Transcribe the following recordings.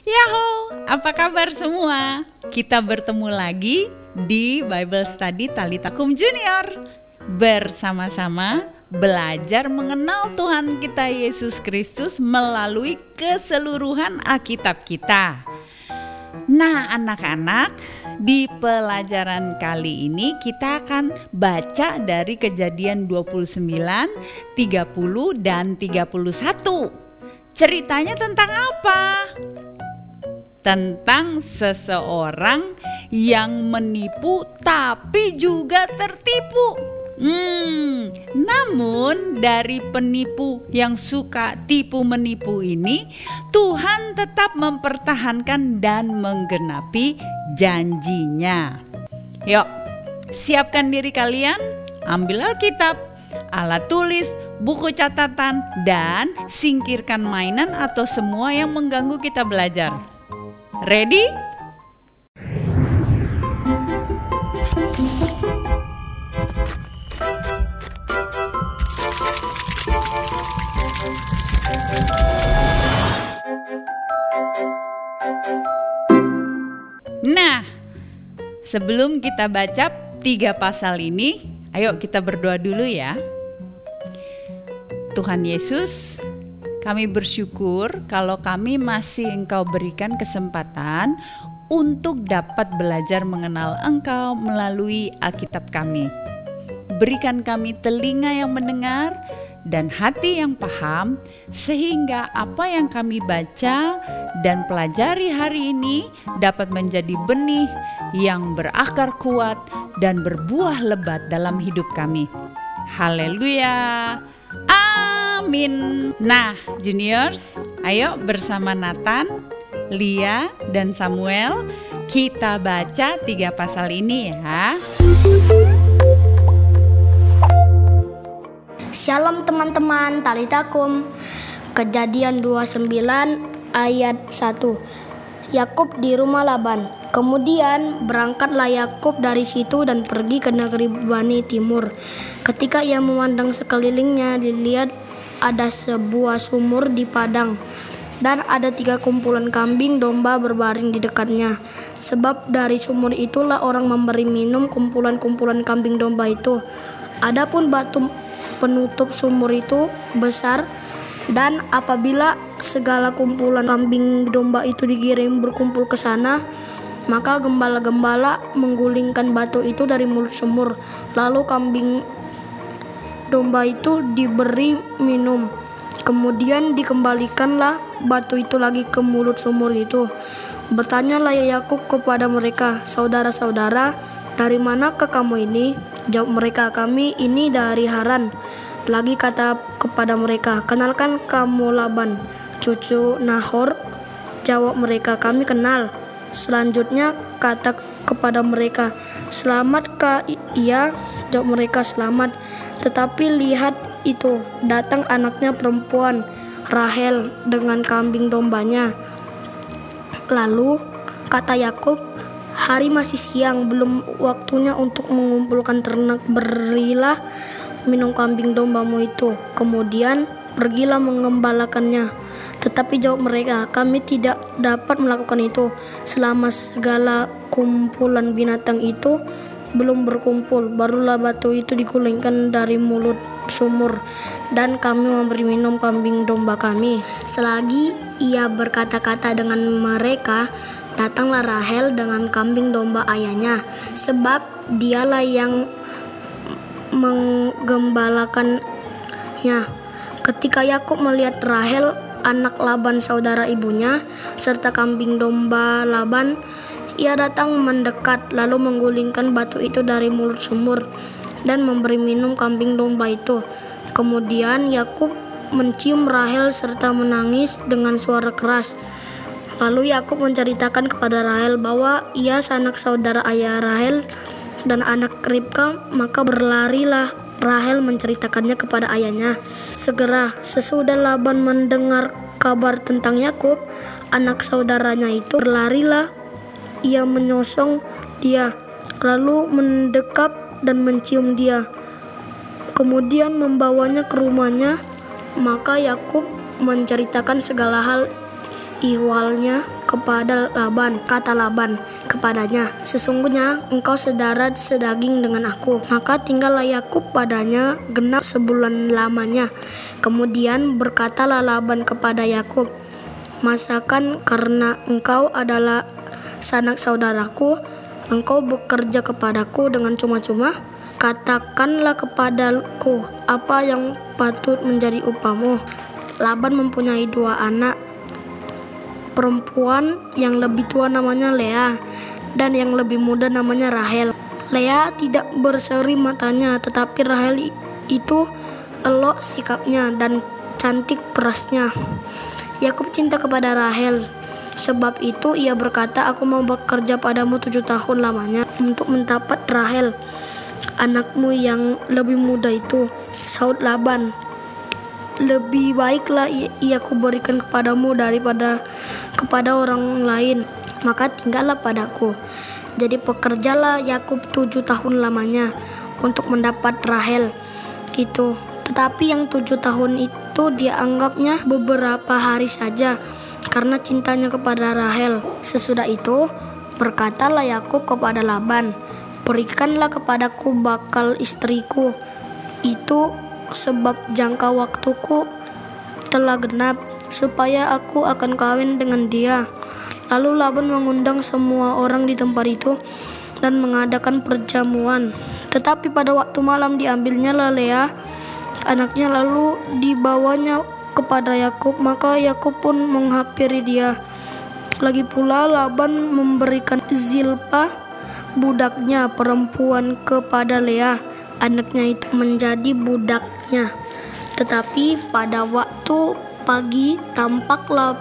Yahoo, apa kabar semua? Kita bertemu lagi di Bible Study Talitakum Junior. Bersama-sama belajar mengenal Tuhan kita Yesus Kristus melalui keseluruhan Alkitab kita. Nah anak-anak, di pelajaran kali ini kita akan baca dari Kejadian 29, 30, dan 31. Ceritanya tentang apa? Tentang seseorang yang menipu tapi juga tertipu. Namun dari penipu yang suka tipu menipu ini, Tuhan tetap mempertahankan dan menggenapi janjinya. Yuk, siapkan diri kalian, ambil Alkitab, alat tulis, buku catatan, dan singkirkan mainan atau semua yang mengganggu kita belajar. Ready? Nah, sebelum kita baca 3 pasal ini, ayo kita berdoa dulu ya. Tuhan Yesus, kami bersyukur kalau kami masih Engkau berikan kesempatan untuk dapat belajar mengenal Engkau melalui Alkitab kami. Berikan kami telinga yang mendengar dan hati yang paham, sehingga apa yang kami baca dan pelajari hari ini dapat menjadi benih yang berakar kuat dan berbuah lebat dalam hidup kami. Haleluya. Amin. Nah, juniors, ayo bersama Nathan, Lia, dan Samuel kita baca 3 pasal ini ya. Shalom teman-teman, Talitakum. Kejadian 29 ayat 1. Yakub di rumah Laban. Kemudian berangkatlah Yakub dari situ dan pergi ke negeri Bani Timur. Ketika ia memandang sekelilingnya, dilihat ada sebuah sumur di padang, dan ada 3 kumpulan kambing domba berbaring di dekatnya. Sebab dari sumur itulah orang memberi minum kumpulan-kumpulan kambing domba itu. Adapun batu penutup sumur itu besar, dan apabila segala kumpulan kambing domba itu digiring berkumpul ke sana, maka gembala-gembala menggulingkan batu itu dari mulut sumur. Lalu kambing domba itu diberi minum. Kemudian dikembalikanlah batu itu lagi ke mulut sumur itu. Bertanyalah Yakub kepada mereka, "Saudara-saudara, dari manakah kamu ini?" Jawab mereka, "Kami ini dari Haran." Lagi kata kepada mereka, "Kenalkan kamu Laban, cucu Nahor?" Jawab mereka, "Kami kenal." Selanjutnya kata kepada mereka, "Selamatkah ia?" Jawab mereka, "Selamat." Tetapi lihat itu, datang anaknya perempuan, Rahel, dengan kambing dombanya. Lalu kata Yakub, "Hari masih siang, belum waktunya untuk mengumpulkan ternak. Berilah minum kambing dombamu itu, kemudian pergilah mengembalakannya." Tetapi jawab mereka, "Kami tidak dapat melakukan itu selama segala kumpulan binatang itu belum berkumpul. Barulah batu itu digulingkan dari mulut sumur, dan kami memberi minum kambing domba kami." Selagi ia berkata-kata dengan mereka, datanglah Rahel dengan kambing domba ayahnya, sebab dialah yang menggembalakannya. Ketika Yakub melihat Rahel, anak Laban saudara ibunya, serta kambing domba Laban, ia datang mendekat, lalu menggulingkan batu itu dari mulut sumur dan memberi minum kambing domba itu. Kemudian Yakub mencium Rahel serta menangis dengan suara keras. Lalu Yakub menceritakan kepada Rahel bahwa ia sanak saudara ayah Rahel dan anak Ribka. Maka berlarilah Rahel menceritakannya kepada ayahnya. Segera sesudah Laban mendengar kabar tentang Yakub, anak saudaranya itu, berlarilah ia menyosong dia, lalu mendekap dan mencium dia. Kemudian membawanya ke rumahnya. Maka Yakub menceritakan segala hal ihwalnya kepada Laban. Kata Laban kepadanya, "Sesungguhnya engkau saudara sedaging dengan aku." Maka tinggallah Yakub padanya genap sebulan lamanya. Kemudian berkatalah Laban kepada Yakub, "Masakan karena engkau adalah sanak saudaraku, engkau bekerja kepadaku dengan cuma-cuma? Katakanlah kepadaku apa yang patut menjadi upahmu." Laban mempunyai 2 anak perempuan, yang lebih tua namanya Lea dan yang lebih muda namanya Rahel. Lea tidak berseri matanya, tetapi Rahel itu elok sikapnya dan cantik perasnya. Yakub cinta kepada Rahel. Sebab itu ia berkata, "Aku mau bekerja padamu 7 tahun lamanya untuk mendapat Rahel, anakmu yang lebih muda itu." Sahut Laban, "Lebih baiklah ia kuberikan kepadamu daripada kepada orang lain, maka tinggallah padaku." Jadi pekerjalah Yakub 7 tahun lamanya untuk mendapat Rahel itu. Tetapi yang 7 tahun itu dia anggapnya beberapa hari saja, karena cintanya kepada Rahel. Sesudah itu berkatalah Yakub kepada Laban, "Berikanlah kepadaku bakal istriku itu, sebab jangka waktuku telah genap, supaya aku akan kawin dengan dia." Lalu Laban mengundang semua orang di tempat itu dan mengadakan perjamuan. Tetapi pada waktu malam diambilnya Lea, anaknya, lalu dibawanya kepada Yakub, maka Yakub pun menghampiri dia. Lagi pula Laban memberikan Zilpah budaknya perempuan kepada Lea, anaknya itu menjadi budaknya. Tetapi pada waktu pagi tampaklah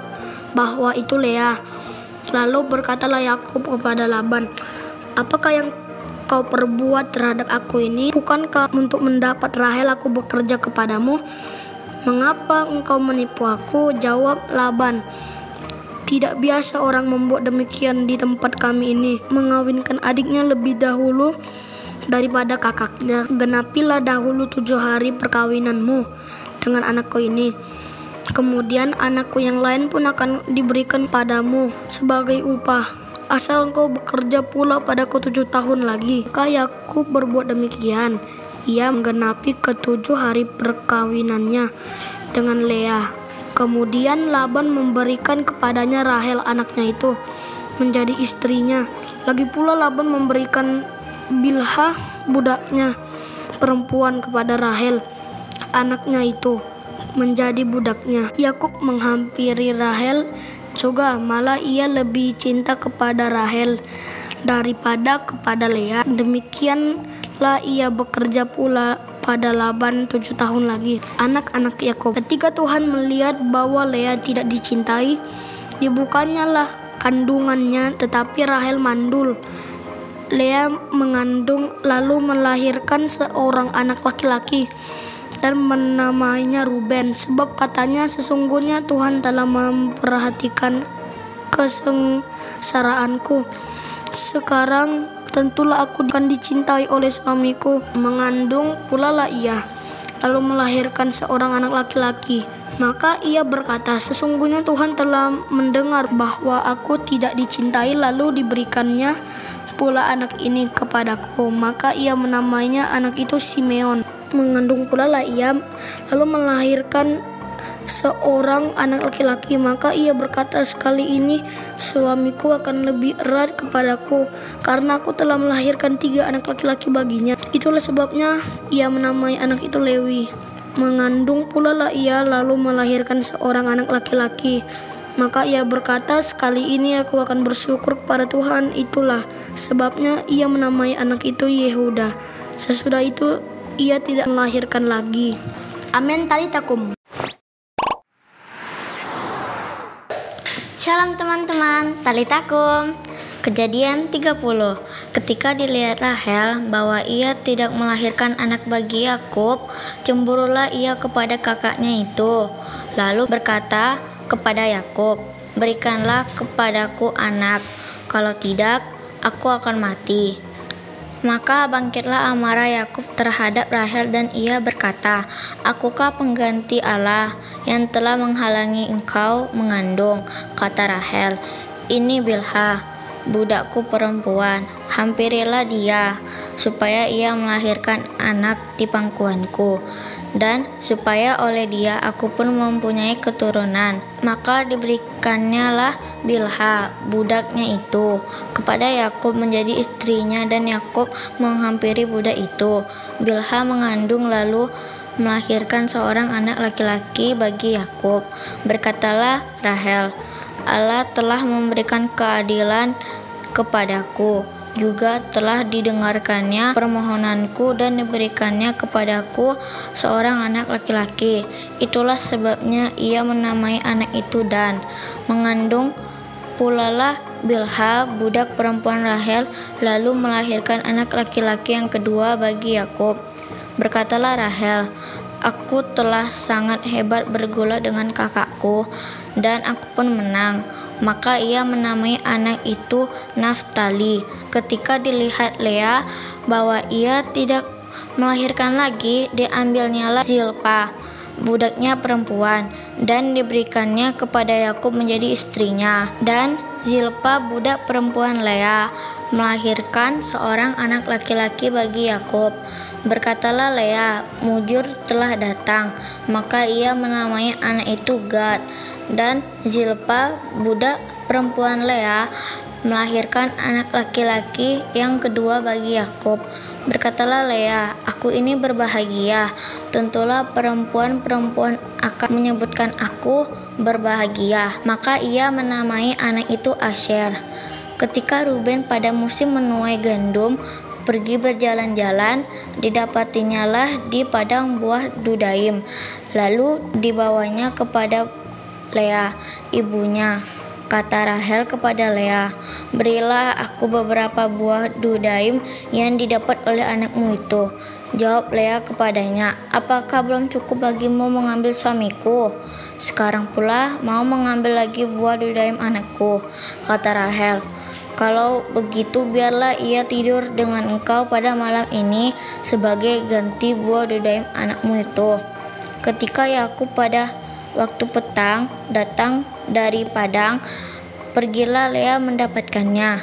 bahwa itu Lea. Lalu berkatalah Yakub kepada Laban, "Apakah yang kau perbuat terhadap aku ini? Bukankah untuk mendapat Rahel aku bekerja kepadamu? Mengapa engkau menipu aku?" Jawab Laban, "Tidak biasa orang membuat demikian di tempat kami ini, mengawinkan adiknya lebih dahulu daripada kakaknya. Genapilah dahulu 7 hari perkawinanmu dengan anakku ini. Kemudian anakku yang lain pun akan diberikan padamu sebagai upah, asal engkau bekerja pula padaku 7 tahun lagi." Maka Yakub berbuat demikian. Ia menggenapi ke-7 hari perkawinannya dengan Lea. Kemudian Laban memberikan kepadanya Rahel anaknya itu menjadi istrinya. Lagi pula Laban memberikan Bilhah budaknya perempuan kepada Rahel anaknya itu menjadi budaknya. Yakub menghampiri Rahel juga, malah ia lebih cinta kepada Rahel daripada kepada Lea. Demikianlah ia bekerja pula pada Laban 7 tahun lagi. Anak-anak Yakub. Ketika Tuhan melihat bahwa Lea tidak dicintai, dibukanyalah kandungannya, tetapi Rahel mandul. Lea mengandung lalu melahirkan seorang anak laki-laki dan menamainya Ruben, sebab katanya, "Sesungguhnya Tuhan telah memperhatikan kesengsaraanku. Sekarang tentulah aku akan dicintai oleh suamiku." Mengandung pula lah ia, lalu melahirkan seorang anak laki-laki. Maka ia berkata, "Sesungguhnya Tuhan telah mendengar bahwa aku tidak dicintai, lalu diberikannya pula anak ini kepadaku." Maka ia menamainya anak itu Simeon. Mengandung pula lah ia, lalu melahirkan seorang anak laki-laki. Maka ia berkata, "Sekali ini suamiku akan lebih erat kepadaku, karena aku telah melahirkan 3 anak laki-laki baginya." Itulah sebabnya ia menamai anak itu Lewi. Mengandung pula lah ia, lalu melahirkan seorang anak laki-laki. Maka ia berkata, "Sekali ini aku akan bersyukur kepada Tuhan." Itulah sebabnya ia menamai anak itu Yehuda. Sesudah itu ia tidak melahirkan lagi. Amin. Talitakum. Shalom teman-teman, Talitakum. Kejadian 30. Ketika dilihat Rahel bahwa ia tidak melahirkan anak bagi Yakub, cemburulah ia kepada kakaknya itu. Lalu berkata kepada Yakub, "Berikanlah kepadaku anak, kalau tidak aku akan mati." Maka bangkitlah amarah Yakub terhadap Rahel dan ia berkata, "Akukah pengganti Allah yang telah menghalangi engkau mengandung?" Kata Rahel, "Ini Bilha, budakku perempuan. Hampirilah dia, supaya ia melahirkan anak di pangkuanku, dan supaya oleh dia aku pun mempunyai keturunan." Maka diberikannya lah Bilha, budaknya itu, kepada Yakub menjadi istrinya, dan Yakub menghampiri budak itu. Bilha mengandung lalu melahirkan seorang anak laki-laki bagi Yakub. Berkatalah Rahel, "Allah telah memberikan keadilan kepadaku, juga telah didengarkannya permohonanku dan diberikannya kepadaku seorang anak laki-laki. Itulah sebabnya ia menamai anak itu Dan. Mengandung pulalah Bilha, budak perempuan Rahel, lalu melahirkan anak laki-laki yang kedua bagi Yakub. Berkatalah Rahel, "Aku telah sangat hebat bergulat dengan kakakku, dan aku pun menang." Maka ia menamai anak itu Naftali. Ketika dilihat Lea bahwa ia tidak melahirkan lagi, diambilnyalah Zilpa, budaknya perempuan, dan diberikannya kepada Yakub menjadi istrinya. Dan Zilpa, budak perempuan Lea, melahirkan seorang anak laki-laki bagi Yakub. Berkatalah Lea, "Mujur telah datang." Maka ia menamai anak itu Gad. Dan Zilpa, budak perempuan Lea, melahirkan anak laki-laki yang kedua bagi Yakub. Berkatalah Lea, "Aku ini berbahagia. Tentulah perempuan-perempuan akan menyebutkan aku berbahagia." Maka ia menamai anak itu Asher. Ketika Ruben pada musim menuai gandum pergi berjalan-jalan, didapatinyalah di padang buah Dudaim. Lalu dibawanya kepada Lea, ibunya. Kata Rahel kepada Lea, "Berilah aku beberapa buah Dudaim yang didapat oleh anakmu itu." Jawab Lea kepadanya, "Apakah belum cukup bagimu mengambil suamiku? Sekarang pula mau mengambil lagi buah Dudaim anakku." Kata Rahel, "Kalau begitu biarlah ia tidur dengan engkau pada malam ini sebagai ganti buah Dudaim anakmu itu." Ketika Yakub pada waktu petang datang dari padang, pergilah Lea mendapatkannya,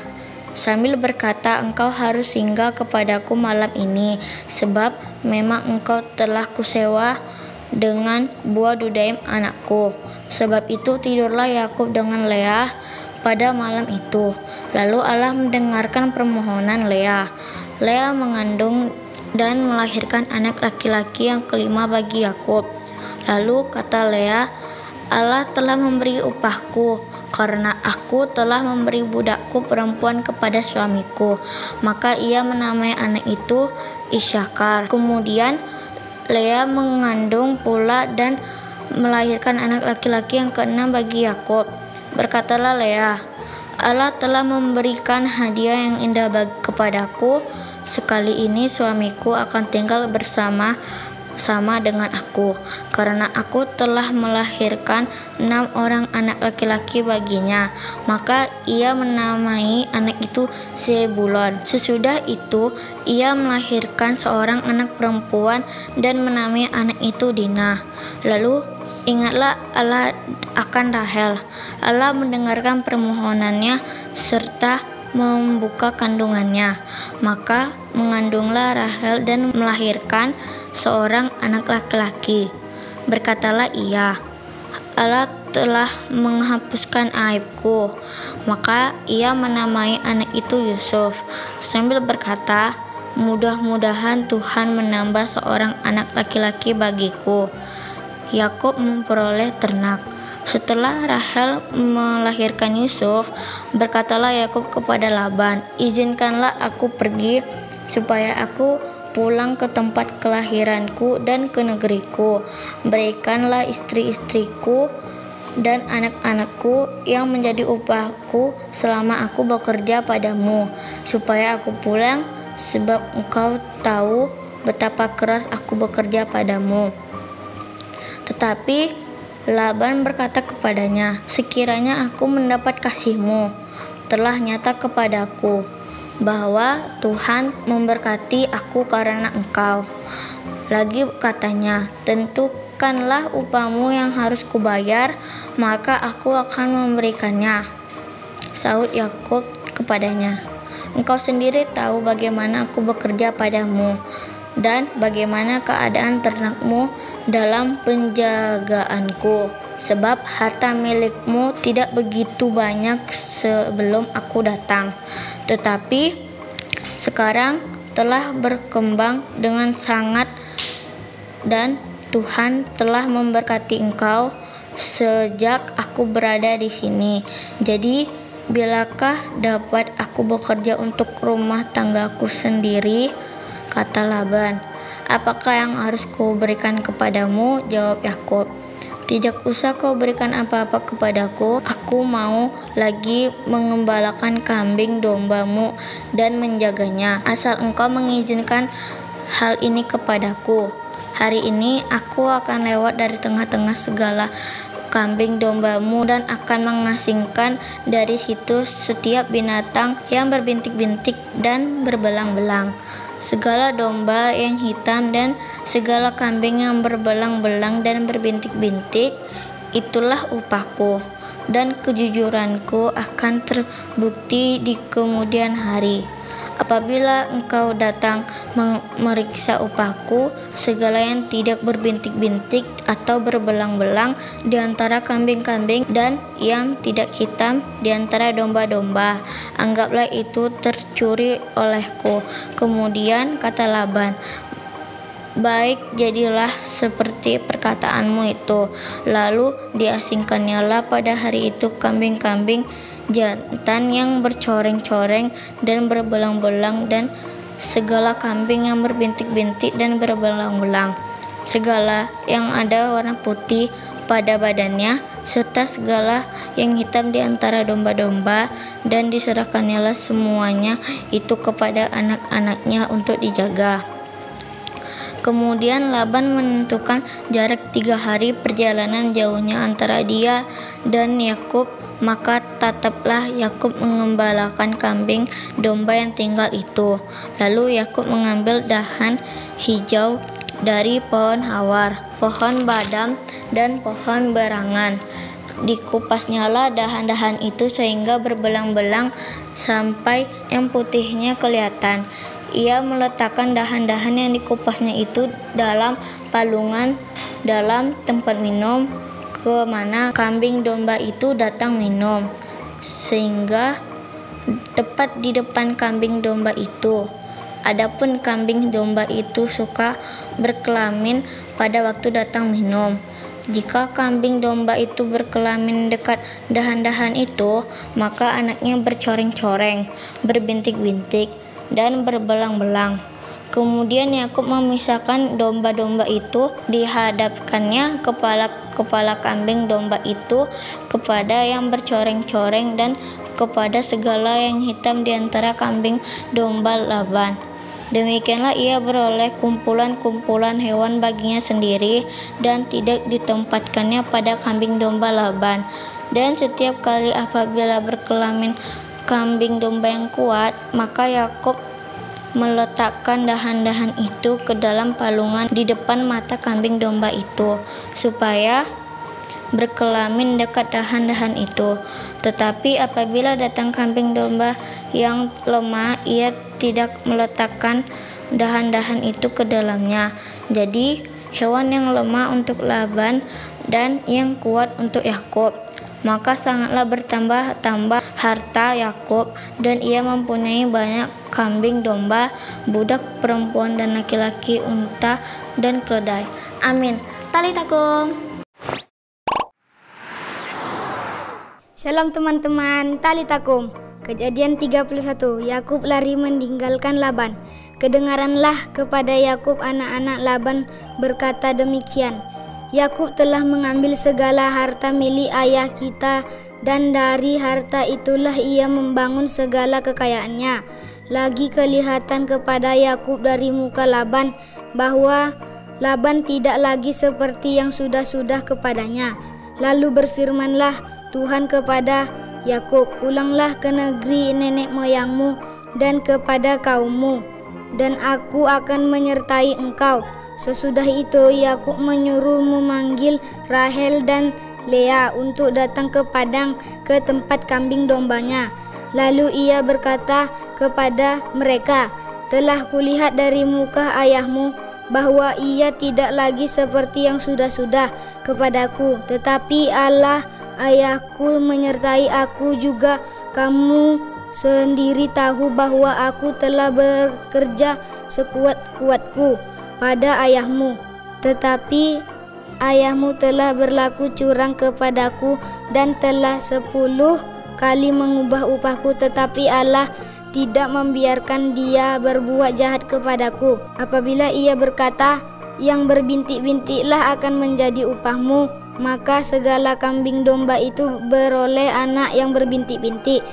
sambil berkata, "Engkau harus singgah kepadaku malam ini, sebab memang engkau telah kusewa dengan buah Dudaim anakku." Sebab itu tidurlah Yakub dengan Lea pada malam itu. Lalu Allah mendengarkan permohonan Lea. Lea mengandung dan melahirkan anak laki-laki yang kelima bagi Yakub. Lalu kata Lea, "Allah telah memberi upahku, karena aku telah memberi budakku perempuan kepada suamiku." Maka ia menamai anak itu Isyakar. Kemudian Lea mengandung pula dan melahirkan anak laki-laki yang keenam bagi Yakub. Berkatalah Lea, "Allah telah memberikan hadiah yang indah kepadaku. Sekali ini suamiku akan tinggal bersama dengan aku, karena aku telah melahirkan 6 orang anak laki-laki baginya." Maka ia menamai anak itu Zebulon. Sesudah itu ia melahirkan seorang anak perempuan dan menamai anak itu Dinah. Lalu ingatlah Allah akan Rahel. Allah mendengarkan permohonannya serta membuka kandungannya. Maka mengandunglah Rahel dan melahirkan seorang anak laki-laki. Berkatalah ia, "Allah telah menghapuskan aibku." Maka ia menamai anak itu Yusuf, sambil berkata, "Mudah-mudahan Tuhan menambah seorang anak laki-laki bagiku." Yakub memperoleh ternak. Setelah Rahel melahirkan Yusuf, berkatalah Yakub kepada Laban, "Izinkanlah aku pergi supaya aku pulang ke tempat kelahiranku dan ke negeriku. Berikanlah istri-istriku dan anak-anakku yang menjadi upahku selama aku bekerja padamu, supaya aku pulang, sebab engkau tahu betapa keras aku bekerja padamu." Tetapi Laban berkata kepadanya, "Sekiranya aku mendapat kasihmu telah nyata kepadaku, bahwa Tuhan memberkati aku karena engkau. Lagi katanya, tentukanlah upahmu yang harus kubayar, maka aku akan memberikannya. Sahut Yakub kepadanya, engkau sendiri tahu bagaimana aku bekerja padamu dan bagaimana keadaan ternakmu dalam penjagaanku, sebab harta milikmu tidak begitu banyak sebelum aku datang, tetapi sekarang telah berkembang dengan sangat, dan Tuhan telah memberkati engkau sejak aku berada di sini. Jadi, bilakah dapat aku bekerja untuk rumah tanggaku sendiri? Kata Laban. Apakah yang harus kuberikan kepadamu? Jawab Yakub. Tidak usah kau berikan apa-apa kepadaku. Aku mau lagi mengembalakan kambing dombamu dan menjaganya, asal engkau mengizinkan hal ini kepadaku. Hari ini aku akan lewat dari tengah-tengah segala kambing dombamu dan akan mengasingkan dari situ setiap binatang yang berbintik-bintik dan berbelang-belang, segala domba yang hitam dan segala kambing yang berbelang-belang dan berbintik-bintik. Itulah upahku, dan kejujuranku akan terbukti di kemudian hari. Apabila engkau datang memeriksa upahku, segala yang tidak berbintik-bintik atau berbelang-belang di antara kambing-kambing dan yang tidak hitam di antara domba-domba, anggaplah itu tercuri olehku. Kemudian kata Laban, baik, jadilah seperti perkataanmu itu. Lalu diasingkannyalah pada hari itu kambing-kambing jantan yang bercoreng-coreng dan berbelang-belang dan segala kambing yang berbintik-bintik dan berbelang-belang, segala yang ada warna putih pada badannya, serta segala yang hitam di antara domba-domba, dan diserahkannyalah semuanya itu kepada anak-anaknya untuk dijaga. Kemudian Laban menentukan jarak 3 hari perjalanan jauhnya antara dia dan Yakub. Maka tetaplah Yakub mengembalakan kambing domba yang tinggal itu. Lalu Yakub mengambil dahan hijau dari pohon hawar, pohon badam, dan pohon berangan. Dikupasnyalah dahan-dahan itu sehingga berbelang-belang sampai yang putihnya kelihatan. Ia meletakkan dahan-dahan yang dikupasnya itu dalam palungan dalam tempat minum ke mana kambing domba itu datang minum, sehingga tepat di depan kambing domba itu. Adapun kambing domba itu suka berkelamin pada waktu datang minum. Jika kambing domba itu berkelamin dekat dahan-dahan itu, maka anaknya bercoreng-coreng, berbintik-bintik, dan berbelang-belang. Kemudian Yakub memisahkan domba-domba itu, dihadapkannya kepala kambing domba itu kepada yang bercoreng-coreng dan kepada segala yang hitam di antara kambing domba Laban. Demikianlah ia beroleh kumpulan-kumpulan hewan baginya sendiri dan tidak ditempatkannya pada kambing domba Laban. Dan setiap kali apabila berkelamin kambing domba yang kuat, maka Yakub meletakkan dahan-dahan itu ke dalam palungan di depan mata kambing domba itu, supaya berkelamin dekat dahan-dahan itu. Tetapi apabila datang kambing domba yang lemah, ia tidak meletakkan dahan-dahan itu ke dalamnya. Jadi hewan yang lemah untuk Laban dan yang kuat untuk Yakub. Maka sangatlah bertambah-tambah harta Yakub, dan ia mempunyai banyak kambing domba, budak perempuan dan laki-laki, unta dan keledai. Amin. Talitakum. Shalom teman-teman, Talitakum. Kejadian 31. Yakub lari meninggalkan Laban. Kedengaranlah kepada Yakub anak-anak Laban berkata demikian, Yakub telah mengambil segala harta milik ayah kita, dan dari harta itulah ia membangun segala kekayaannya. Lagi kelihatan kepada Yakub dari muka Laban bahwa Laban tidak lagi seperti yang sudah-sudah kepadanya. Lalu berfirmanlah Tuhan kepada Yakub, pulanglah ke negeri nenek moyangmu dan kepada kaummu, dan aku akan menyertai engkau. Sesudah itu Yakub menyuruh memanggil Rahel dan Lea untuk datang ke padang ke tempat kambing dombanya. Lalu ia berkata kepada mereka, "Telah kulihat dari muka ayahmu bahwa ia tidak lagi seperti yang sudah-sudah kepadaku, tetapi Allah ayahku menyertai aku juga. Kamu sendiri tahu bahwa aku telah bekerja sekuat-kuatku pada ayahmu, tetapi ayahmu telah berlaku curang kepadaku dan telah 10 kali mengubah upahku, tetapi Allah tidak membiarkan dia berbuat jahat kepadaku. Apabila ia berkata, 'Yang berbintik-bintiklah akan menjadi upahmu,' maka segala kambing domba itu beroleh anak yang berbintik-bintik.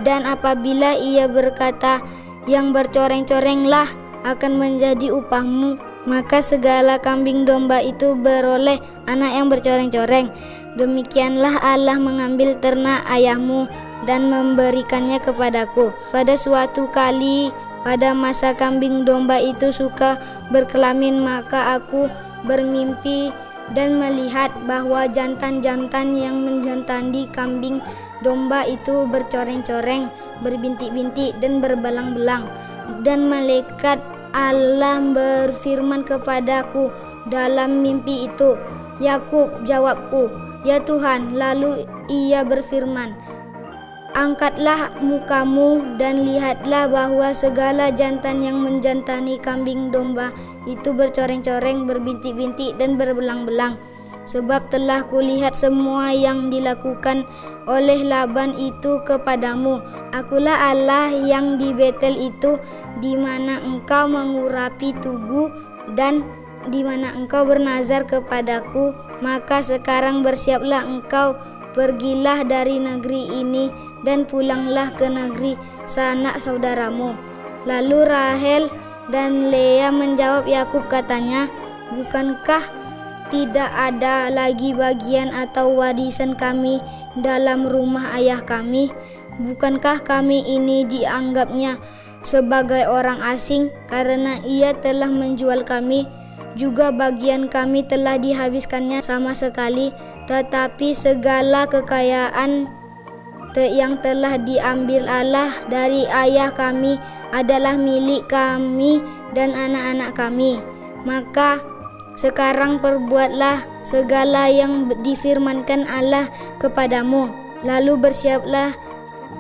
Dan apabila ia berkata, 'Yang bercoreng-corenglah akan menjadi upahmu,' maka segala kambing domba itu beroleh anak yang bercoreng-coreng. Demikianlah Allah mengambil ternak ayahmu dan memberikannya kepadaku. Pada suatu kali pada masa kambing domba itu suka berkelamin, maka aku bermimpi dan melihat bahwa jantan-jantan yang menjantani kambing domba itu bercoreng-coreng, berbintik-bintik dan berbelang-belang. Dan malaikat Allah berfirman kepadaku dalam mimpi itu, 'Yakub,' jawabku, 'Ya Tuhan.' Lalu ia berfirman, 'Angkatlah mukamu dan lihatlah bahwa segala jantan yang menjantani kambing domba itu bercoreng-coreng, berbintik-bintik dan berbelang-belang. Sebab telah kulihat semua yang dilakukan oleh Laban itu kepadamu. Akulah Allah yang di Betel itu, di mana engkau mengurapi tugu dan di mana engkau bernazar kepadaku. Maka sekarang bersiaplah engkau, pergilah dari negeri ini dan pulanglah ke negeri sanak saudaramu.' Lalu Rahel dan Lea menjawab Yakub, katanya, 'Bukankah tidak ada lagi bagian atau warisan kami dalam rumah ayah kami? Bukankah kami ini dianggapnya sebagai orang asing karena ia telah menjual kami? Juga bagian kami telah dihabiskannya sama sekali, tetapi segala kekayaan yang telah diambil Allah dari ayah kami adalah milik kami dan anak-anak kami. Maka sekarang perbuatlah segala yang difirmankan Allah kepadamu.' Lalu bersiaplah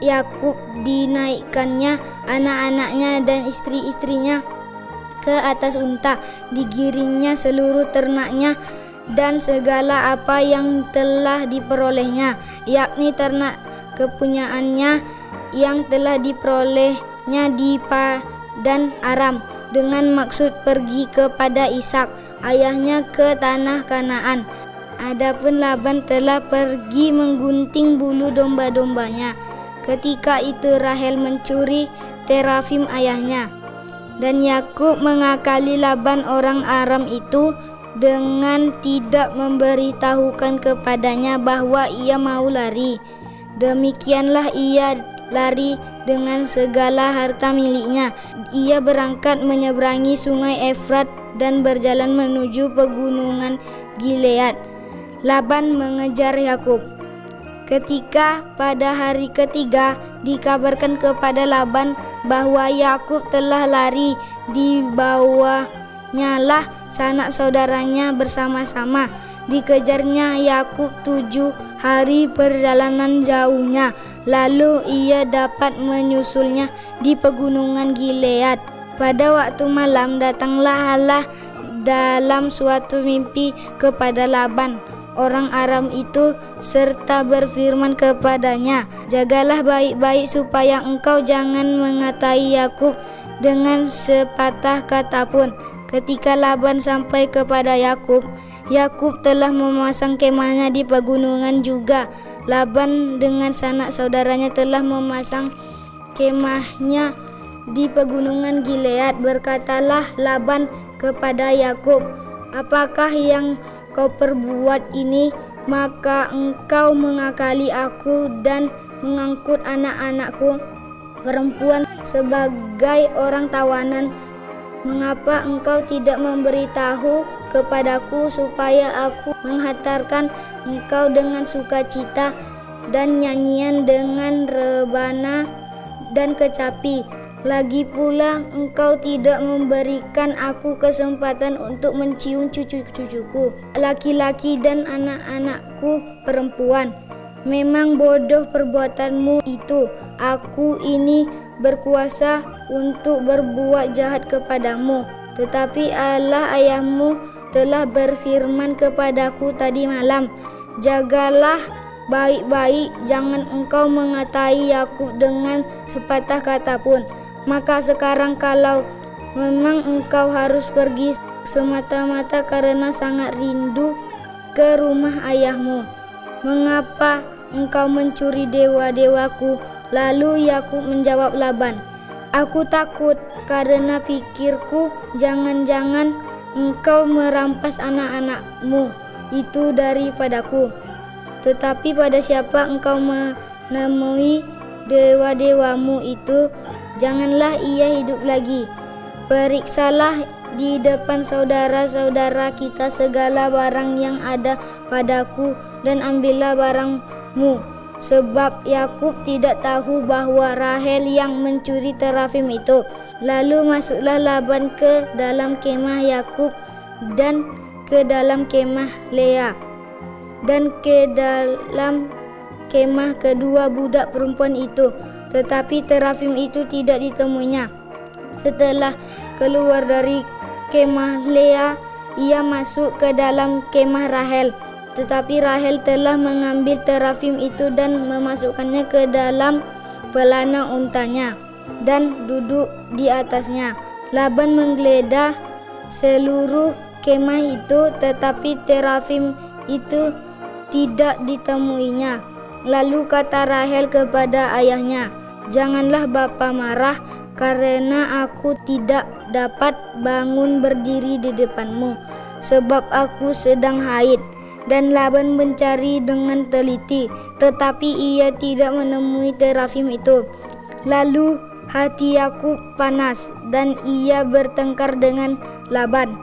Yakub, dinaikkannya anak-anaknya dan istri-istrinya ke atas unta, digiringnya seluruh ternaknya dan segala apa yang telah diperolehnya, yakni ternak kepunyaannya yang telah diperolehnya di Padan Aram, dengan maksud pergi kepada Ishak ayahnya ke tanah Kanaan. Adapun Laban telah pergi menggunting bulu domba-dombanya. Ketika itu Rahel mencuri terafim ayahnya. Dan Yakub mengakali Laban orang Aram itu dengan tidak memberitahukan kepadanya bahwa ia mau lari. Demikianlah ia lari dengan segala harta miliknya. Ia berangkat menyeberangi sungai Efrat dan berjalan menuju pegunungan Gilead. Laban mengejar Yakub. Ketika pada hari ketiga dikabarkan kepada Laban bahwa Yakub telah lari, dibawanyalah sanak saudaranya bersama-sama. Dikejarnya Yakub 7 hari perjalanan jauhnya, lalu ia dapat menyusulnya di pegunungan Gilead. Pada waktu malam datanglah Allah dalam suatu mimpi kepada Laban orang Aram itu, serta berfirman kepadanya, "Jagalah baik-baik supaya engkau jangan mengatai Yakub dengan sepatah kata pun." Ketika Laban sampai kepada Yakub, Yakub telah memasang kemahnya di pegunungan juga. Laban dengan sanak saudaranya telah memasang kemahnya di pegunungan Gilead. Berkatalah Laban kepada Yakub, "Apakah yang kau perbuat ini? Maka engkau mengakali aku dan mengangkut anak-anakku perempuan sebagai orang tawanan, mengapa engkau tidak memberitahu kepadaku supaya aku menghantarkan engkau dengan sukacita dan nyanyian dengan rebana dan kecapi? Lagi pula engkau tidak memberikan aku kesempatan untuk mencium cucu-cucuku laki-laki dan anak-anakku perempuan. Memang bodoh perbuatanmu itu. Aku ini berkuasa untuk berbuat jahat kepadamu. Tetapi Allah ayahmu telah berfirman kepadaku tadi malam, jagalah baik-baik, jangan engkau mengatai Yakub dengan sepatah kata pun. Maka sekarang kalau memang engkau harus pergi semata-mata karena sangat rindu ke rumah ayahmu, mengapa engkau mencuri dewa-dewaku? Lalu Yakub menjawab Laban, aku takut karena pikirku jangan-jangan engkau merampas anak-anakmu itu daripadaku. Tetapi pada siapa engkau menemui dewa-dewamu itu, janganlah ia hidup lagi. Periksalah di depan saudara-saudara kita segala barang yang ada padaku dan ambillah barangmu. Sebab Yakub tidak tahu bahwa Rahel yang mencuri terafim itu. Lalu masuklah Laban ke dalam kemah Yakub dan ke dalam kemah Lea dan ke dalam kemah kedua budak perempuan itu, tetapi terafim itu tidak ditemuinya. Setelah keluar dari kemah Lea, ia masuk ke dalam kemah Rahel, tetapi Rahel telah mengambil terafim itu dan memasukkannya ke dalam pelana untanya dan duduk di atasnya. Laban menggeledah seluruh kemah itu, tetapi terafim itu tidak ditemuinya. Lalu kata Rahel kepada ayahnya, janganlah bapa marah karena aku tidak dapat bangun berdiri di depanmu, sebab aku sedang haid. Dan Laban mencari dengan teliti, tetapi ia tidak menemui terafim itu. Lalu hati Yakub panas dan ia bertengkar dengan Laban.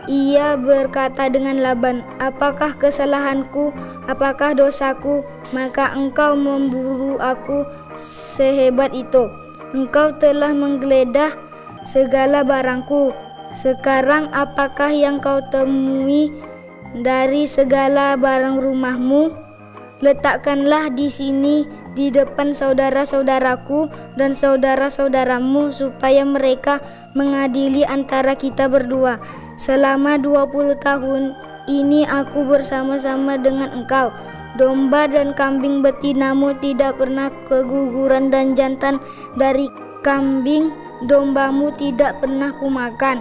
Ia berkata dengan Laban, apakah kesalahanku, apakah dosaku, maka engkau memburu aku sehebat itu? Engkau telah menggeledah segala barangku. Sekarang apakah yang kau temui dari segala barang rumahmu? Letakkanlah di sini di depan saudara-saudaraku dan saudara-saudaramu supaya mereka mengadili antara kita berdua. Selama 20 tahun ini aku bersama-sama dengan engkau. Domba dan kambing betinamu tidak pernah keguguran dan jantan dari kambing dombamu tidak pernah kumakan.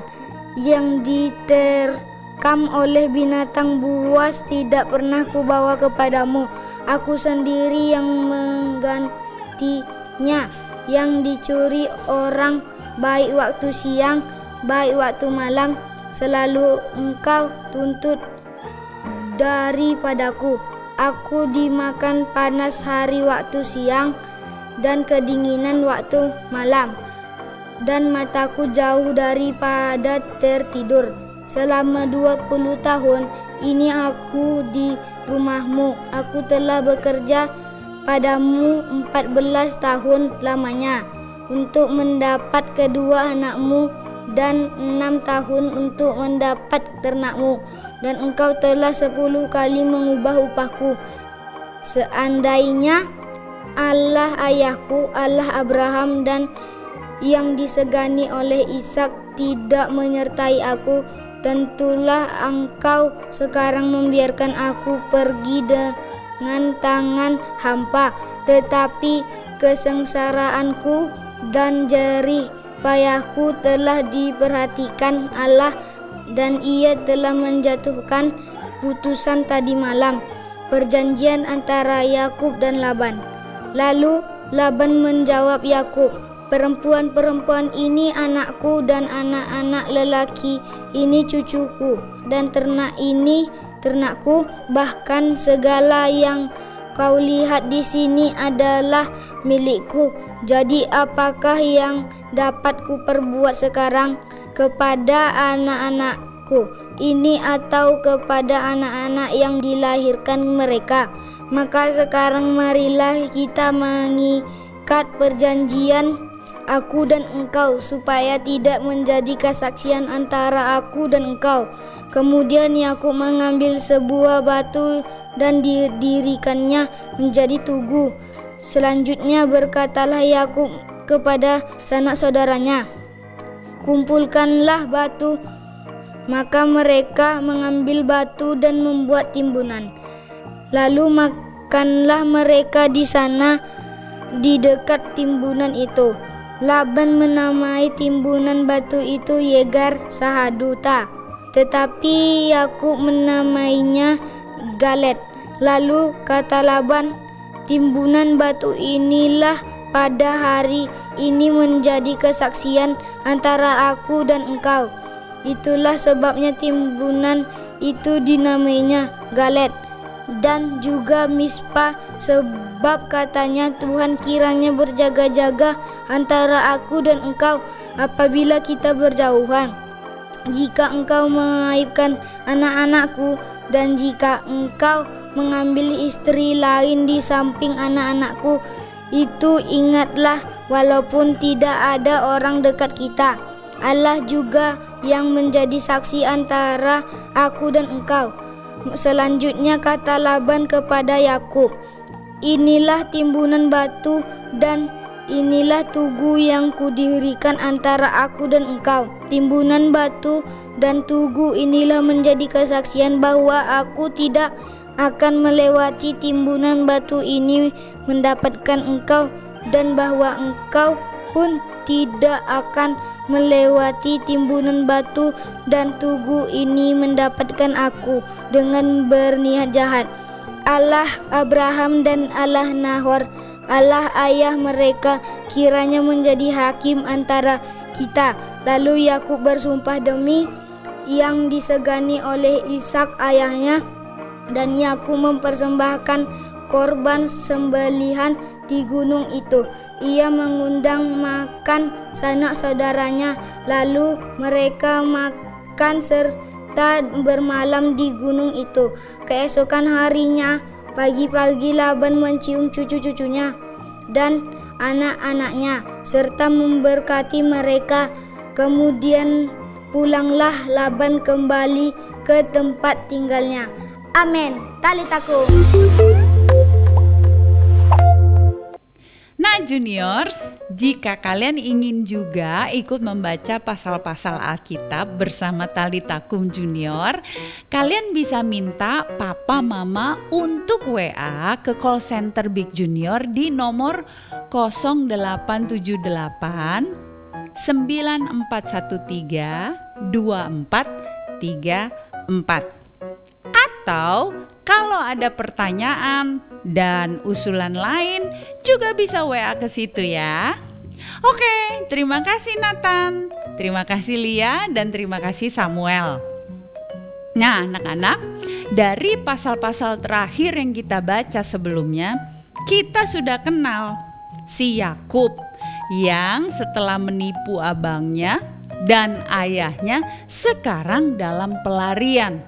Yang diterkam oleh binatang buas tidak pernah kubawa kepadamu. Aku sendiri yang menggantinya. Yang dicuri orang baik waktu siang, baik waktu malam, selalu engkau tuntut daripadaku. Aku dimakan panas hari waktu siang dan kedinginan waktu malam, dan mataku jauh daripada tertidur. Selama 20 tahun ini aku di rumahmu. Aku telah bekerja padamu 14 tahun lamanya untuk mendapat kedua anakmu dan 6 tahun untuk mendapat ternakmu, dan engkau telah 10 kali mengubah upahku. Seandainya Allah ayahku, Allah Abraham dan yang disegani oleh Ishak tidak menyertai aku, tentulah engkau sekarang membiarkan aku pergi dengan tangan hampa. Tetapi kesengsaraanku dan jerih payahku telah diperhatikan Allah, dan ia telah menjatuhkan putusan tadi malam, perjanjian antara Yakub dan Laban. Lalu Laban menjawab Yakub, perempuan-perempuan ini anakku dan anak-anak lelaki ini cucuku, dan ternak ini ternakku, bahkan segala yang kau lihat di sini adalah milikku. Jadi apakah yang dapat ku perbuat sekarang kepada anak-anakku ini atau kepada anak-anak yang dilahirkan mereka? Maka sekarang marilah kita mengikat perjanjian aku dan engkau, supaya tidak menjadi kesaksian antara aku dan engkau. Kemudian Yakub mengambil sebuah batu dan didirikannya menjadi tugu. Selanjutnya berkatalah Yakub kepada sanak saudaranya, kumpulkanlah batu. Maka mereka mengambil batu dan membuat timbunan. Lalu makanlah mereka di sana di dekat timbunan itu. Laban menamai timbunan batu itu Yegar Sahaduta, tetapi Yakub menamainya Galet. Lalu kata Laban, timbunan batu inilah pada hari ini menjadi kesaksian antara aku dan engkau. Itulah sebabnya timbunan itu dinamainya Galet dan juga Mispa, sebab katanya, Tuhan kiranya berjaga-jaga antara aku dan engkau apabila kita berjauhan. Jika engkau mengaibkan anak-anakku dan jika engkau mengambil istri lain di samping anak-anakku, itu ingatlah, walaupun tidak ada orang dekat kita, Allah juga yang menjadi saksi antara aku dan engkau. Selanjutnya kata Laban kepada Yakub, inilah timbunan batu dan inilah tugu yang kudirikan antara aku dan engkau. Timbunan batu dan tugu inilah menjadi kesaksian bahwa aku tidak akan melewati timbunan batu ini mendapatkan engkau, dan bahwa engkau pun tidak akan melewati timbunan batu dan tugu ini mendapatkan aku dengan berniat jahat. Allah Abraham dan Allah Nahor, Allah ayah mereka, kiranya menjadi hakim antara kita. Lalu Yakub bersumpah demi yang disegani oleh Ishak ayahnya, dan Yakub mempersembahkan korban sembelihan di gunung itu. Ia mengundang makan sanak saudaranya, lalu mereka makan serta bermalam di gunung itu. Keesokan harinya, pagi-pagi Laban mencium cucu-cucunya dan anak-anaknya serta memberkati mereka. Kemudian pulanglah Laban kembali ke tempat tinggalnya. Amin. Talitakum. Nah juniors, jika kalian ingin juga ikut membaca pasal-pasal Alkitab bersama Talitakum Junior, kalian bisa minta papa mama untuk WA ke call center Big Junior di nomor 0878 9413 2434. Atau kalau ada pertanyaan dan usulan lain juga bisa WA ke situ ya. Oke, terima kasih Nathan, terima kasih Lia, dan terima kasih Samuel. Nah anak-anak, dari pasal-pasal terakhir yang kita baca sebelumnya, kita sudah kenal si Yakub yang setelah menipu abangnya dan ayahnya sekarang dalam pelarian.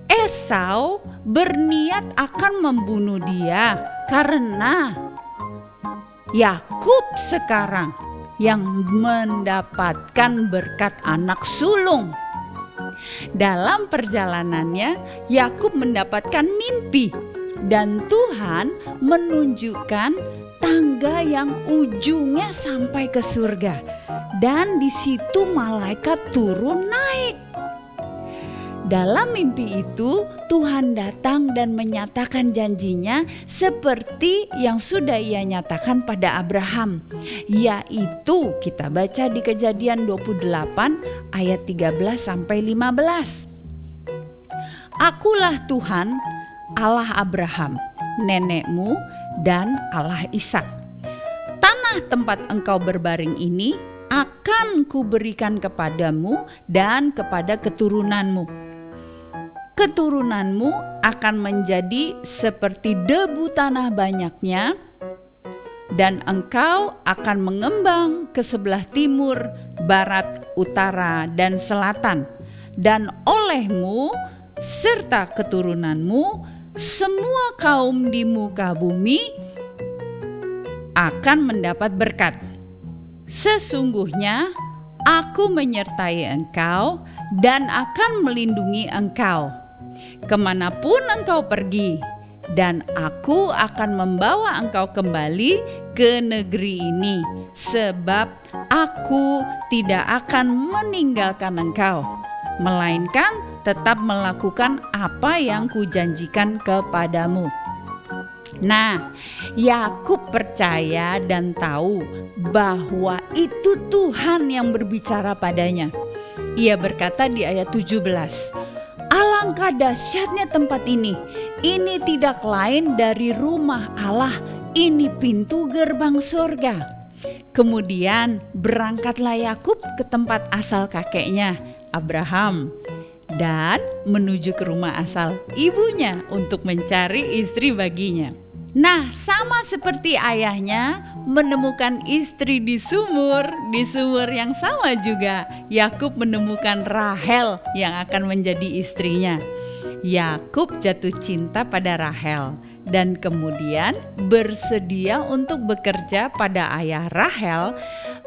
Esau berniat akan membunuh dia karena Yakub sekarang yang mendapatkan berkat anak sulung. Dalam perjalanannya, Yakub mendapatkan mimpi dan Tuhan menunjukkan tangga yang ujungnya sampai ke surga, dan di situ malaikat turun naik. Dalam mimpi itu Tuhan datang dan menyatakan janjinya seperti yang sudah ia nyatakan pada Abraham, yaitu kita baca di Kejadian 28 ayat 13 sampai 15. Akulah Tuhan Allah Abraham, nenekmu, dan Allah Ishak. Tanah tempat engkau berbaring ini akan kuberikan kepadamu dan kepada keturunanmu. keturunanmu akan menjadi seperti debu tanah banyaknya, dan engkau akan mengembang ke sebelah timur, barat, utara, dan selatan. Dan olehmu serta keturunanmu, semua kaum di muka bumi akan mendapat berkat. Sesungguhnya aku menyertai engkau dan akan melindungi engkau kemanapun engkau pergi, dan aku akan membawa engkau kembali ke negeri ini, sebab aku tidak akan meninggalkan engkau, melainkan tetap melakukan apa yang kujanjikan kepadamu. Nah, Yakub percaya dan tahu bahwa itu Tuhan yang berbicara padanya. Ia berkata di ayat 17, "Alangkah dahsyatnya tempat ini. Ini tidak lain dari rumah Allah. Ini pintu gerbang surga." Kemudian berangkatlah Yakub ke tempat asal kakeknya, Abraham, dan menuju ke rumah asal ibunya untuk mencari istri baginya. Nah, sama seperti ayahnya menemukan istri di sumur yang sama juga Yakub menemukan Rahel yang akan menjadi istrinya. Yakub jatuh cinta pada Rahel dan kemudian bersedia untuk bekerja pada ayah Rahel,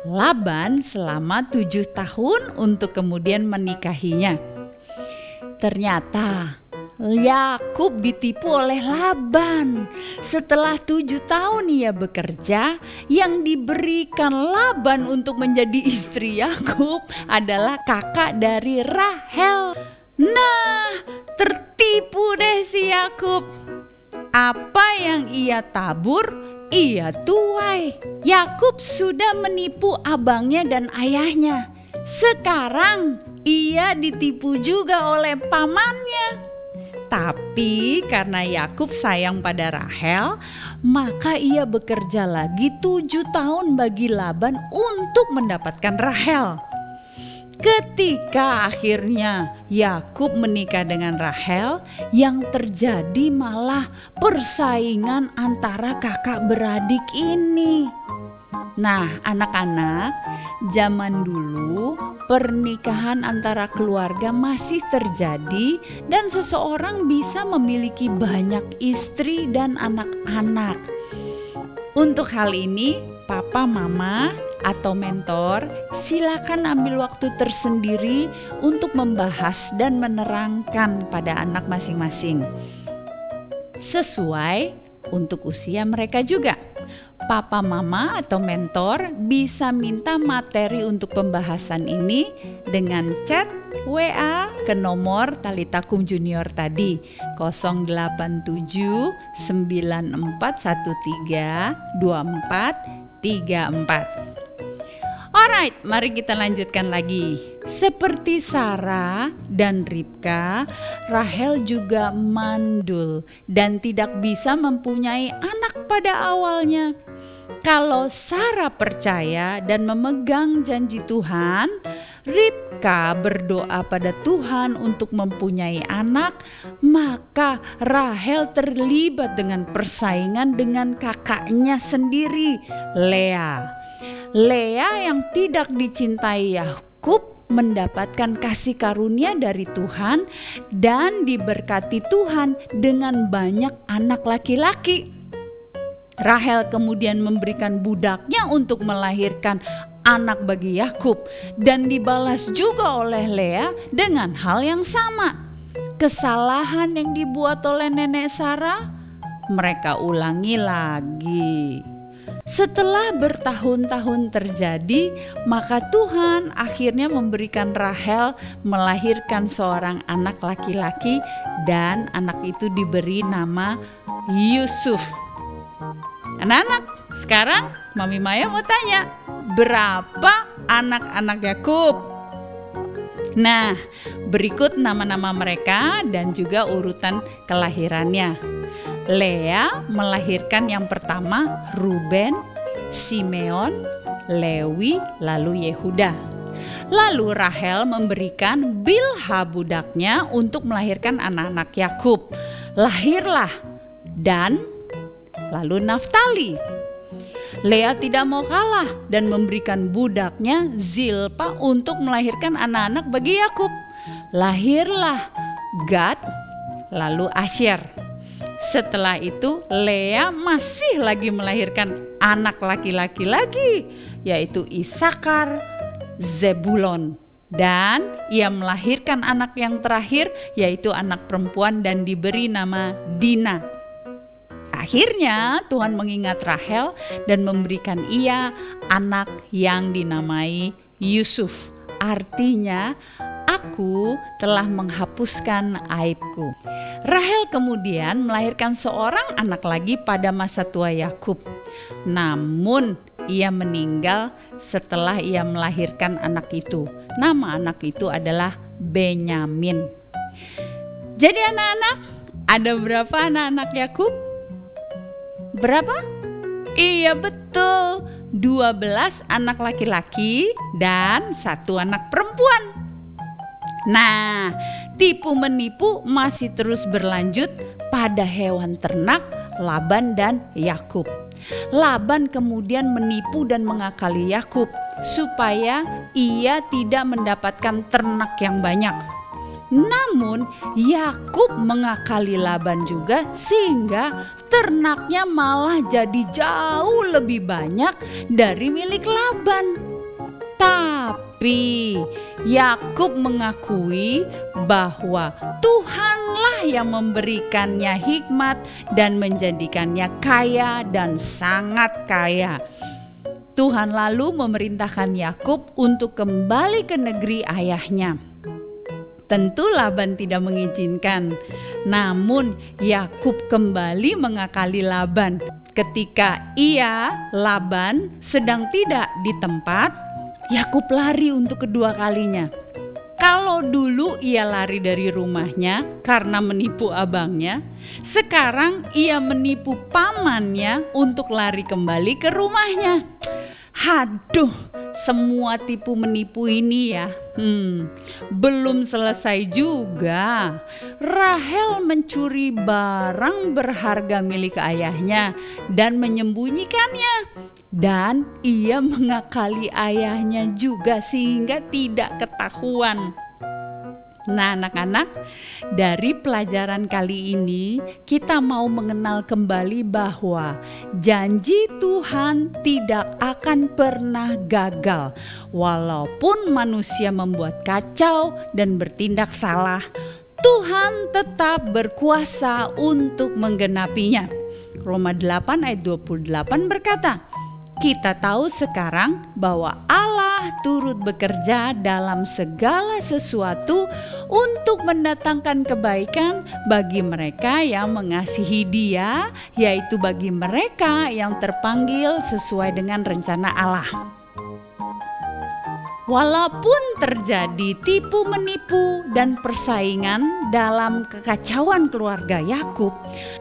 Laban, selama 7 tahun untuk kemudian menikahinya. Ternyata Yakub ditipu oleh Laban. Setelah 7 tahun ia bekerja, yang diberikan Laban untuk menjadi istri Yakub adalah kakak dari Rahel. Nah, tertipu deh si Yakub. Apa yang ia tabur, ia tuai. Yakub sudah menipu abangnya dan ayahnya. Sekarang ia ditipu juga oleh pamannya. Tapi karena Yakub sayang pada Rahel, maka ia bekerja lagi 7 tahun bagi Laban untuk mendapatkan Rahel. Ketika akhirnya Yakub menikah dengan Rahel, yang terjadi malah persaingan antara kakak beradik ini. Nah, anak-anak, zaman dulu pernikahan antara keluarga masih terjadi dan seseorang bisa memiliki banyak istri dan anak-anak. Untuk hal ini, papa, mama, atau mentor, silakan ambil waktu tersendiri untuk membahas dan menerangkan pada anak masing-masing sesuai untuk usia mereka juga. Papa, mama, atau mentor bisa minta materi untuk pembahasan ini dengan chat WA ke nomor Talitakum Junior tadi 087 9413 2434. Alright, mari kita lanjutkan lagi. Seperti Sarah dan Ribka, Rahel juga mandul dan tidak bisa mempunyai anak pada awalnya. Kalau Sarah percaya dan memegang janji Tuhan, Ribka berdoa pada Tuhan untuk mempunyai anak, maka Rahel terlibat dengan persaingan dengan kakaknya sendiri, Lea. Lea yang tidak dicintai Yakub mendapatkan kasih karunia dari Tuhan dan diberkati Tuhan dengan banyak anak laki-laki. Rahel kemudian memberikan budaknya untuk melahirkan anak bagi Yakub dan dibalas juga oleh Lea dengan hal yang sama. Kesalahan yang dibuat oleh nenek Sarah, mereka ulangi lagi. Setelah bertahun-tahun terjadi, maka Tuhan akhirnya memberikan Rahel melahirkan seorang anak laki-laki dan anak itu diberi nama Yusuf. Anak-anak, sekarang Mami Maya mau tanya, berapa anak-anak Yakub? Nah, berikut nama-nama mereka dan juga urutan kelahirannya. Lea melahirkan yang pertama Ruben, Simeon, Lewi, lalu Yehuda. Lalu Rahel memberikan Bilha budaknya untuk melahirkan anak-anak Yakub. Lahirlah Dan lalu Naftali. Lea tidak mau kalah dan memberikan budaknya Zilpa untuk melahirkan anak-anak bagi Yakub. Lahirlah Gad, lalu Asyer. Setelah itu Lea masih lagi melahirkan anak laki-laki lagi, yaitu Isakar, Zebulon. Dan ia melahirkan anak yang terakhir, yaitu anak perempuan, dan diberi nama Dina. Akhirnya Tuhan mengingat Rahel dan memberikan ia anak yang dinamai Yusuf. Artinya, aku telah menghapuskan aibku. Rahel kemudian melahirkan seorang anak lagi pada masa tua Yakub. Namun ia meninggal setelah ia melahirkan anak itu. Nama anak itu adalah Benyamin. Jadi anak-anak, ada berapa anak-anak Yakub? Berapa? Iya betul, 12 anak laki-laki dan 1 anak perempuan. Nah, tipu menipu masih terus berlanjut pada hewan ternak Laban dan Yakub. Laban kemudian menipu dan mengakali Yakub supaya ia tidak mendapatkan ternak yang banyak. Namun Yakub mengakali Laban juga sehingga ternaknya malah jadi jauh lebih banyak dari milik Laban. Tapi Yakub mengakui bahwa Tuhanlah yang memberikannya hikmat dan menjadikannya kaya dan sangat kaya. Tuhan lalu memerintahkan Yakub untuk kembali ke negeri ayahnya. Tentu Laban tidak mengizinkan. Namun Yakub kembali mengakali Laban. Ketika Laban sedang tidak di tempat, Yakub lari untuk kedua kalinya. Kalau dulu ia lari dari rumahnya karena menipu abangnya, sekarang ia menipu pamannya untuk lari kembali ke rumahnya. Haduh, semua tipu menipu ini ya. Belum selesai juga. Rahel mencuri barang berharga milik ayahnya dan menyembunyikannya. Dan ia mengakali ayahnya juga sehingga tidak ketahuan. Nah anak-anak, dari pelajaran kali ini kita mau mengenal kembali bahwa janji Tuhan tidak akan pernah gagal. Walaupun manusia membuat kacau dan bertindak salah, Tuhan tetap berkuasa untuk menggenapinya. Roma 8 ayat 28 berkata, kita tahu sekarang bahwa Allah turut bekerja dalam segala sesuatu untuk mendatangkan kebaikan bagi mereka yang mengasihi Dia, yaitu bagi mereka yang terpanggil sesuai dengan rencana Allah. Walaupun terjadi tipu menipu dan persaingan dalam kekacauan keluarga Yakub,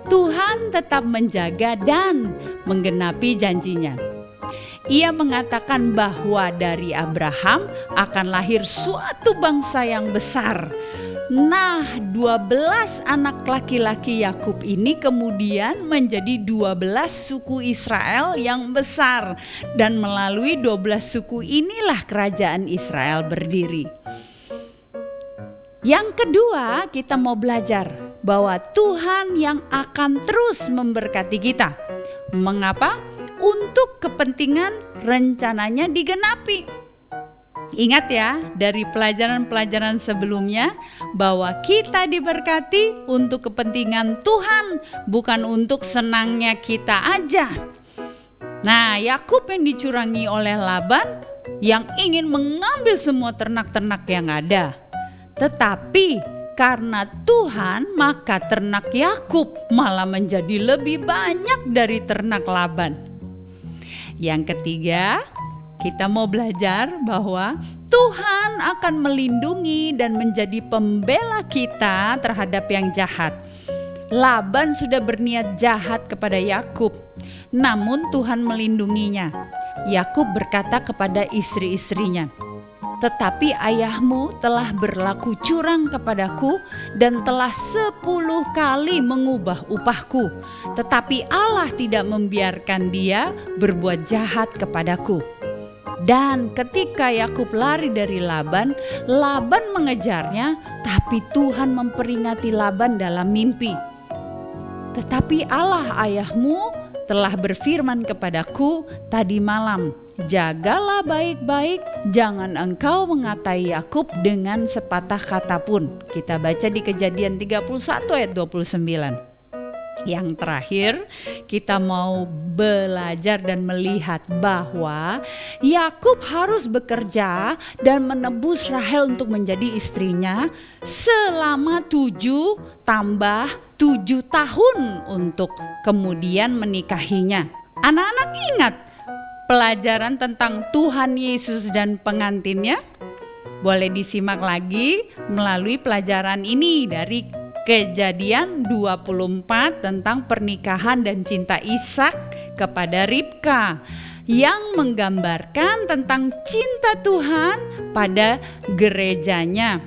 Tuhan tetap menjaga dan menggenapi janjinya. Ia mengatakan bahwa dari Abraham akan lahir suatu bangsa yang besar. Nah, 12 anak laki-laki Yakub ini kemudian menjadi 12 suku Israel yang besar. Dan melalui 12 suku inilah kerajaan Israel berdiri. Yang kedua, kita mau belajar bahwa Tuhan yang akan terus memberkati kita. Mengapa? Untuk kepentingan rencananya digenapi. Ingat ya, dari pelajaran-pelajaran sebelumnya bahwa kita diberkati untuk kepentingan Tuhan, bukan untuk senangnya kita aja. Nah, Yakub yang dicurangi oleh Laban yang ingin mengambil semua ternak-ternak yang ada. Tetapi karena Tuhan, maka ternak Yakub malah menjadi lebih banyak dari ternak Laban. Yang ketiga, kita mau belajar bahwa Tuhan akan melindungi dan menjadi pembela kita terhadap yang jahat. Laban sudah berniat jahat kepada Yakub, namun Tuhan melindunginya. Yakub berkata kepada istri-istrinya, Tetapi ayahmu telah berlaku curang kepadaku dan telah 10 kali mengubah upahku. Tetapi Allah tidak membiarkan dia berbuat jahat kepadaku. Dan ketika Yakub lari dari Laban, Laban mengejarnya, tapi Tuhan memperingati Laban dalam mimpi. Tetapi Allah ayahmu telah berfirman kepadaku tadi malam, jagalah baik-baik, jangan engkau mengatai Yakub dengan sepatah kata pun. Kita baca di Kejadian 31 ayat 29. Yang terakhir, kita mau belajar dan melihat bahwa Yakub harus bekerja dan menebus Rahel untuk menjadi istrinya selama 7 tambah 7 tahun untuk kemudian menikahinya. Anak-anak ingat pelajaran tentang Tuhan Yesus dan pengantinnya? Boleh disimak lagi melalui pelajaran ini dari Kejadian 24 tentang pernikahan dan cinta Ishak kepada Ribka, yang menggambarkan tentang cinta Tuhan pada gerejanya.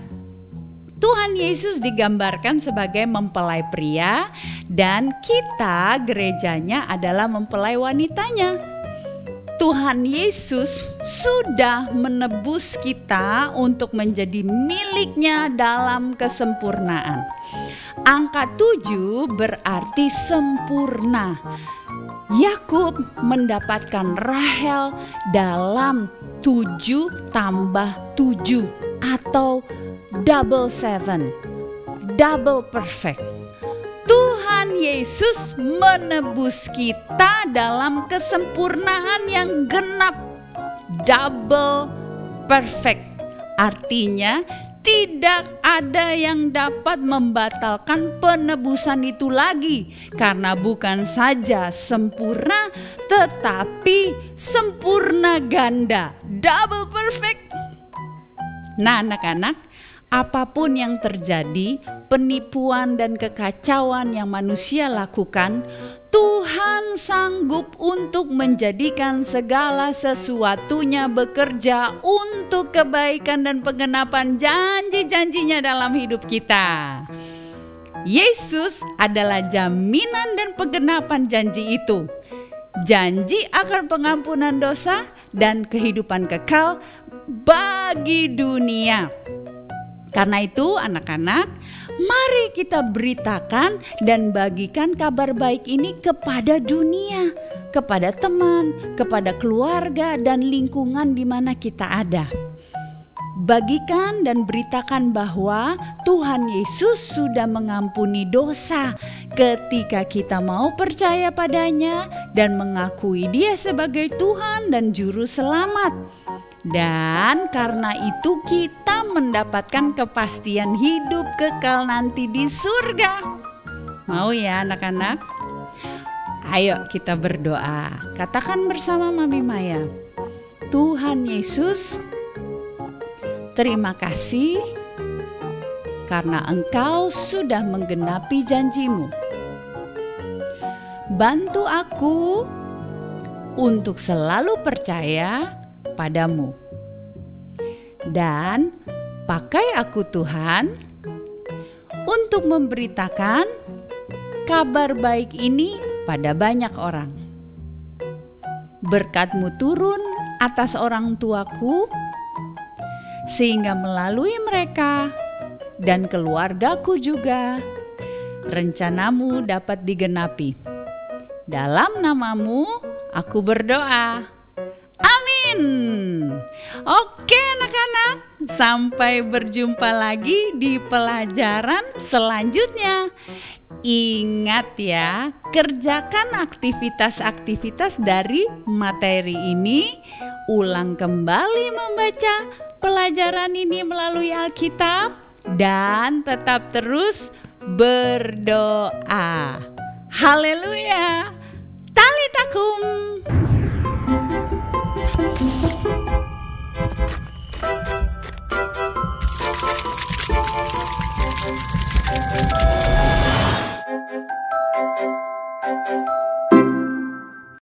Tuhan Yesus digambarkan sebagai mempelai pria dan kita gerejanya adalah mempelai wanitanya. Tuhan Yesus sudah menebus kita untuk menjadi miliknya dalam kesempurnaan. Angka 7 berarti sempurna. Yakub mendapatkan Rahel dalam 7 tambah 7 atau double 7, double perfect. Tuhan Yesus menebus kita dalam kesempurnaan yang genap, double perfect. Artinya tidak ada yang dapat membatalkan penebusan itu lagi, karena bukan saja sempurna tetapi sempurna ganda, double perfect. Nah anak-anak, apapun yang terjadi, penipuan dan kekacauan yang manusia lakukan, Tuhan sanggup untuk menjadikan segala sesuatunya bekerja untuk kebaikan dan penggenapan janji-janjinya dalam hidup kita. Yesus adalah jaminan dan penggenapan janji itu. Janji akan pengampunan dosa dan kehidupan kekal bagi dunia. Karena itu anak-anak, mari kita beritakan dan bagikan kabar baik ini kepada dunia, kepada teman, kepada keluarga dan lingkungan di mana kita ada. Bagikan dan beritakan bahwa Tuhan Yesus sudah mengampuni dosa ketika kita mau percaya padanya dan mengakui Dia sebagai Tuhan dan Juru Selamat. Dan karena itu kita mendapatkan kepastian hidup kekal nanti di surga. Mau ya anak-anak? Ayo kita berdoa. Katakan bersama Mami Maya. Tuhan Yesus, terima kasih karena Engkau sudah menggenapi janji-Mu. Bantu aku untuk selalu percaya padamu. Dan pakai aku Tuhan untuk memberitakan kabar baik ini pada banyak orang. Berkat-Mu turun atas orang tuaku sehingga melalui mereka dan keluargaku juga rencana-Mu dapat digenapi. Dalam nama-Mu aku berdoa. Amin. Oke anak-anak, sampai berjumpa lagi di pelajaran selanjutnya. Ingat ya, kerjakan aktivitas-aktivitas dari materi ini. Ulang kembali membaca pelajaran ini melalui Alkitab. Dan tetap terus berdoa. Haleluya. Talitakum.